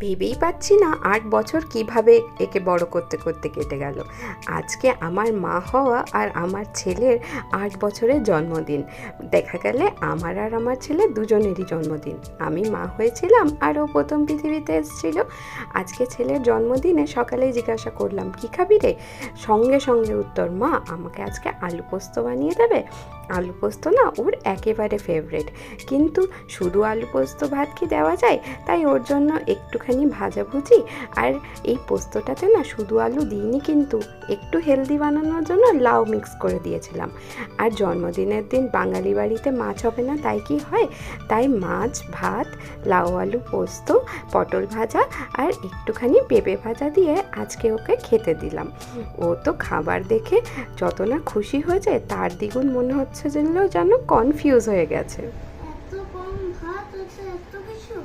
ভেবেই পাচ্ছি না ৮ বছর কিভাবে একে বড় করতে করতে কেটে গেল। আজকে আমার মা হওয়া আর আমার ছেলের ৮ বছরের জন্মদিন। দেখা গেলে আমার আর আমার ছেলে দুজনেরই জন্মদিন। আমি মা হয়েছিলাম আর ও প্রথম পৃথিবীতে এসেছিল। আজকে ছেলের জন্মদিনে সকালেই জিজ্ঞাসা করলাম, কী খাবি রে? সঙ্গে সঙ্গে উত্তর, মা আমাকে আজকে আলু পোস্ত বানিয়ে দেবে। আলু পোস্ত না ওর একেবারে ফেভারেট, কিন্তু শুধু আলু পোস্ত ভাত কি দেওয়া যায়? তাই ওর জন্য একটুখানি ভাজাভুজি আর এই পোস্তটাতে না শুধু আলু দিইনি, কিন্তু একটু হেলদি বানানোর জন্য লাউ মিক্স করে দিয়েছিলাম। আর জন্মদিনের দিন বাঙালি বাড়িতে মাছ হবে না তাই কি হয়? তাই মাছ, ভাত, লাউ আলু পোস্ত, পটল ভাজা আর একটুখানি পেঁপে ভাজা দিয়ে আজকে ওকে খেতে দিলাম। ও তো খাবার দেখে যত না খুশি হয়েছে তার দ্বিগুণ মনে হচ্ছে যেন কনফিউজ হয়ে গেছে। এত কম ভাত আছে, এত কিছু।